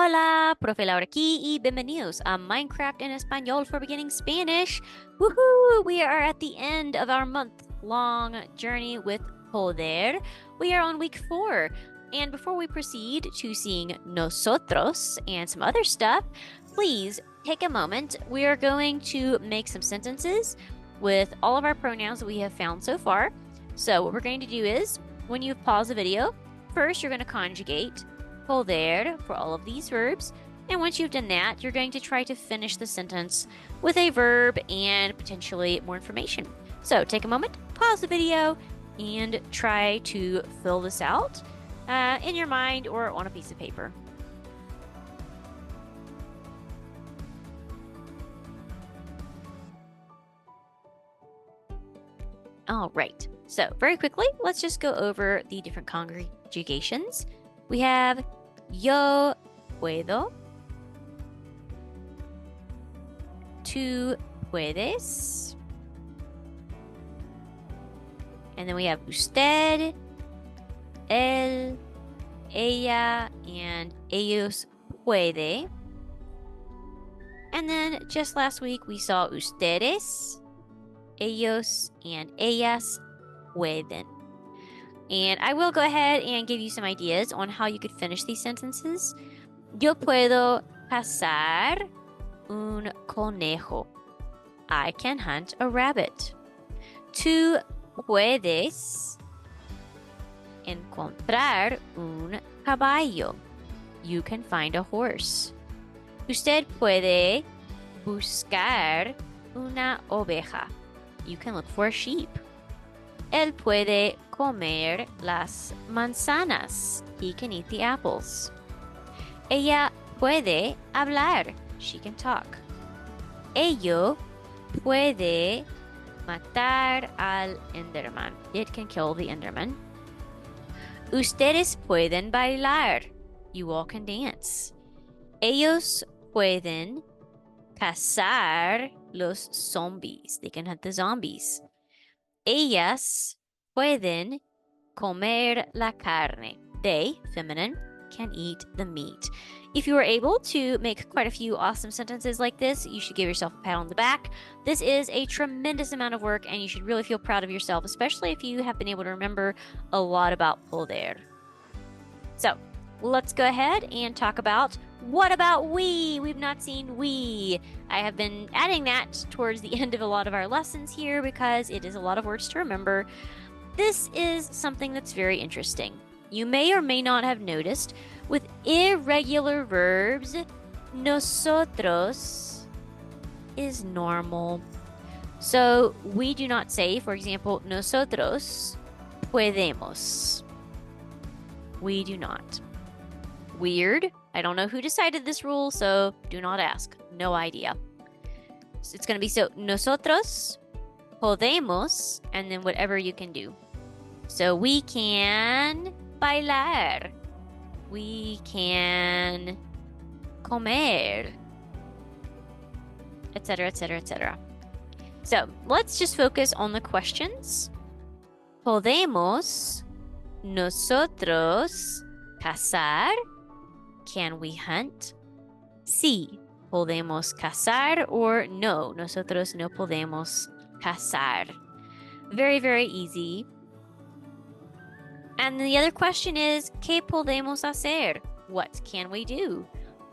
Hola, profe Laura aquí y bienvenidos a Minecraft en Español for Beginning Spanish. Woohoo! We are at the end of our month-long journey with Poder. We are on week 4. And before we proceed to seeing nosotros and some other stuff, please take a moment. We are going to make some sentences with all of our pronouns that we have found so far. So what we're going to do is, when you pause the video, first you're going to conjugate poder for all of these verbs. And once you've done that, you're going to try to finish the sentence with a verb and potentially more information. So take a moment, pause the video, and try to fill this out in your mind or on a piece of paper. All right. So very quickly, let's just go over the different conjugations. We have yo puedo, tú puedes, and then we have usted, él, ella, and ellos puede. And then just last week we saw ustedes, ellos, and ellas pueden. And I will go ahead and give you some ideas on how you could finish these sentences. Yo puedo cazar un conejo. I can hunt a rabbit. Tú puedes encontrar un caballo. You can find a horse. Usted puede buscar una oveja. You can look for a sheep. Él puede comer las manzanas. He can eat the apples. Ella puede hablar. She can talk. Ello puede matar al Enderman. It can kill the Enderman. Ustedes pueden bailar. You all can dance. Ellos pueden cazar los zombies. They can hunt the zombies. Ellas pueden comer la carne. They, feminine, can eat the meat. If you were able to make quite a few awesome sentences like this, you should give yourself a pat on the back. This is a tremendous amount of work, and you should really feel proud of yourself, especially if you have been able to remember a lot about poder. So, let's go ahead and talk about what about we? We've not seen we. I have been adding that towards the end of a lot of our lessons here because it is a lot of words to remember. This is something that's very interesting. You may or may not have noticed with irregular verbs, nosotros is normal. So we do not say, for example, nosotros podemos. We do not. Weird. I don't know who decided this rule, so do not ask. No idea. So it's going to be so nosotros podemos, and then whatever you can do. So we can bailar. We can comer, etc., etc., etc. So let's just focus on the questions. Podemos nosotros cazar? Can we hunt? Sí, podemos cazar, or no, nosotros no podemos cazar. Very, very easy. And the other question is, ¿qué podemos hacer? What can we do?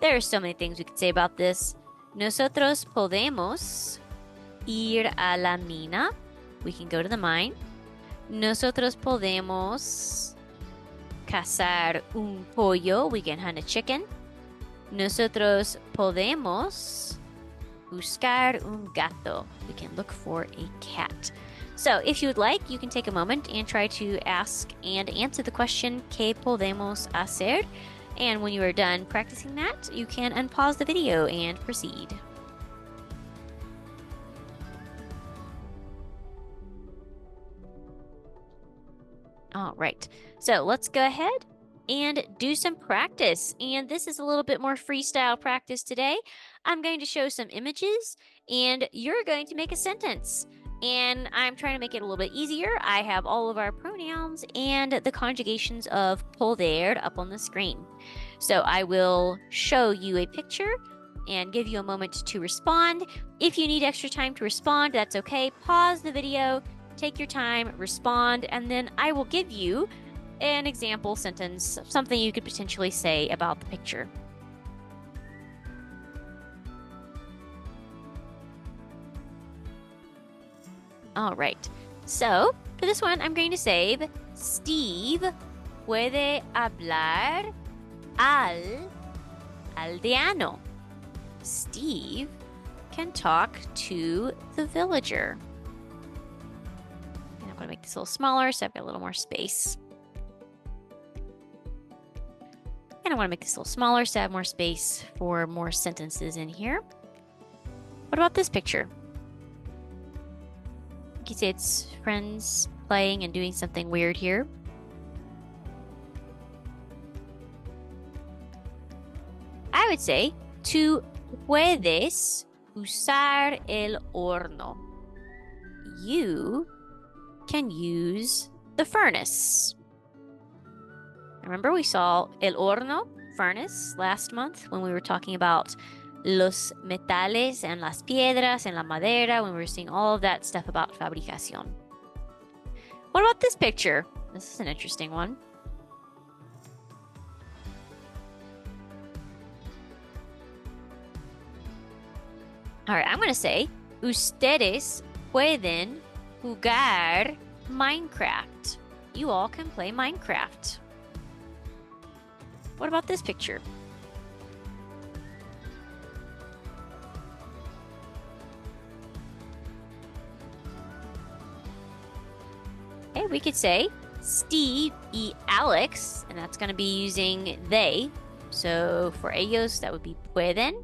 There are so many things we could say about this. Nosotros podemos ir a la mina. We can go to the mine. Nosotros podemos cazar un pollo. We can hunt a chicken. Nosotros podemos buscar un gato. We can look for a cat. So if you would like, you can take a moment and try to ask and answer the question, ¿qué podemos hacer? And when you are done practicing that, you can unpause the video and proceed. All right, so let's go ahead and do some practice. And this is a little bit more freestyle practice today. I'm going to show some images and you're going to make a sentence. And I'm trying to make it a little bit easier. I have all of our pronouns and the conjugations of poder up on the screen. So I will show you a picture and give you a moment to respond. If you need extra time to respond, that's okay. Pause the video, take your time, respond, and then I will give you an example sentence, something you could potentially say about the picture. All right. So for this one, I'm going to save Steve puede hablar al aldeano. Steve can talk to the villager. And I'm going to make this a little smaller so I've got a little more space. And I want to make this a little smaller so I have more space for more sentences in here. What about this picture? You can say it's friends playing and doing something weird here. I would say, tú puedes usar el horno. You can use the furnace. Remember we saw el horno, furnace, last month when we were talking about los metales and las piedras and la madera, when we were seeing all of that stuff about fabricación. What about this picture? This is an interesting one. All right, I'm going to say, ustedes pueden jugar Minecraft. You all can play Minecraft. What about this picture? Okay, we could say Steve y Alex, and that's going to be using they. So for ellos, that would be pueden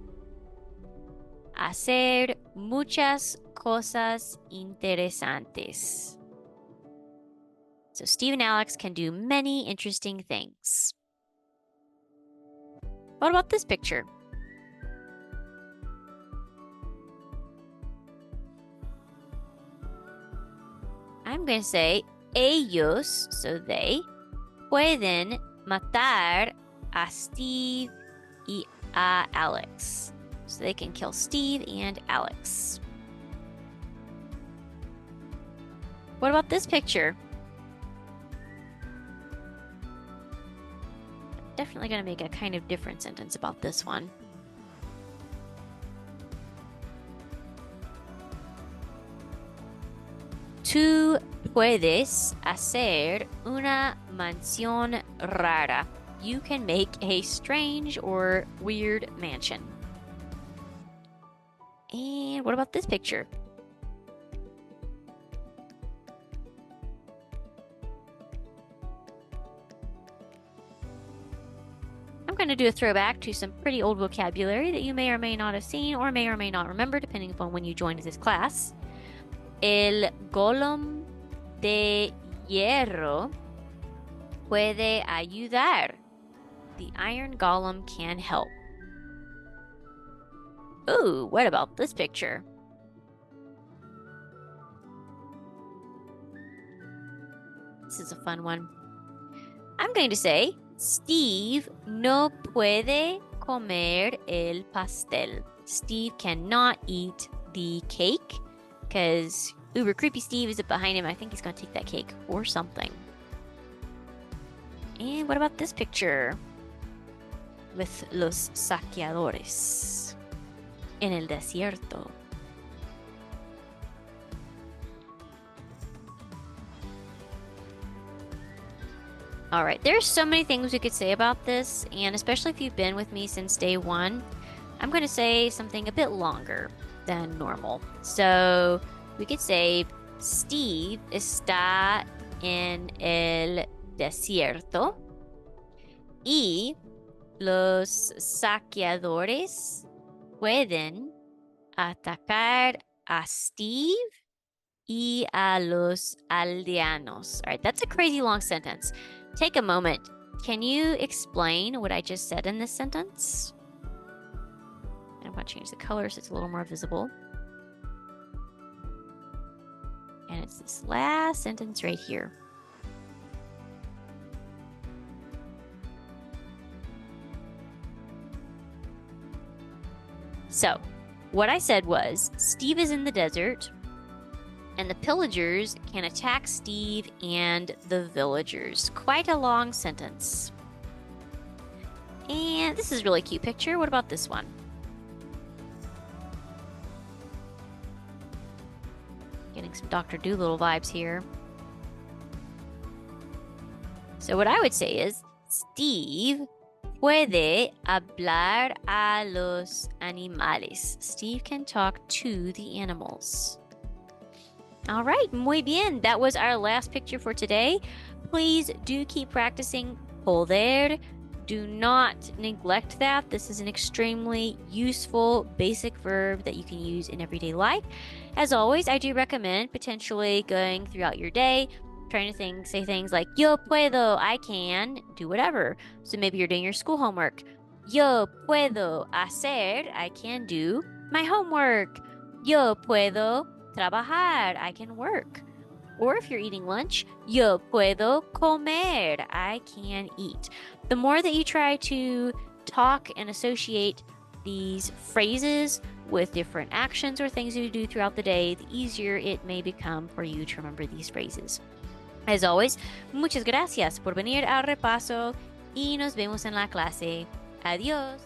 hacer muchas cosas interesantes. So Steve and Alex can do many interesting things. What about this picture? I'm going to say ellos, so they, pueden matar a Steve y a Alex. So they can kill Steve and Alex. What about this picture? Definitely going to make a kind of different sentence about this one. Tú puedes hacer una mansión rara. You can make a strange or weird mansion. And what about this picture? I'm going to do a throwback to some pretty old vocabulary that you may or may not have seen or may not remember, depending upon when you joined this class. El golem de hierro puede ayudar. The iron golem can help. Ooh, what about this picture? This is a fun one. I'm going to say, Steve no puede comer el pastel. Steve cannot eat the cake because uber creepy Steve is behind him. I think he's going to take that cake or something. And what about this picture? With los saqueadores en el desierto. All right, there's so many things we could say about this, and especially if you've been with me since day one, I'm going to say something a bit longer than normal. So we could say, Steve está en el desierto y los saqueadores pueden atacar a Steve y a los aldeanos. All right, that's a crazy long sentence. Take a moment. Can you explain what I just said in this sentence? And I'm going to change the color so it's a little more visible. And it's this last sentence right here. So, what I said was Steve is in the desert, and the pillagers can attack Steve and the villagers. Quite a long sentence. And this is a really cute picture. What about this one? Getting some Dr. Dolittle vibes here. So what I would say is, Steve puede hablar a los animales. Steve can talk to the animals. All right, muy bien. That was our last picture for today. Please do keep practicing poder. Do not neglect that. This is an extremely useful basic verb that you can use in everyday life. As always, I do recommend potentially going throughout your day, trying to say things like yo puedo, I can, do whatever. So maybe you're doing your school homework. Yo puedo hacer, I can do my homework. Yo puedo trabajar, I can work. Or if you're eating lunch, yo puedo comer, I can eat. The more that you try to talk and associate these phrases with different actions or things you do throughout the day, the easier it may become for you to remember these phrases. As always, muchas gracias por venir al repaso y nos vemos en la clase. Adiós.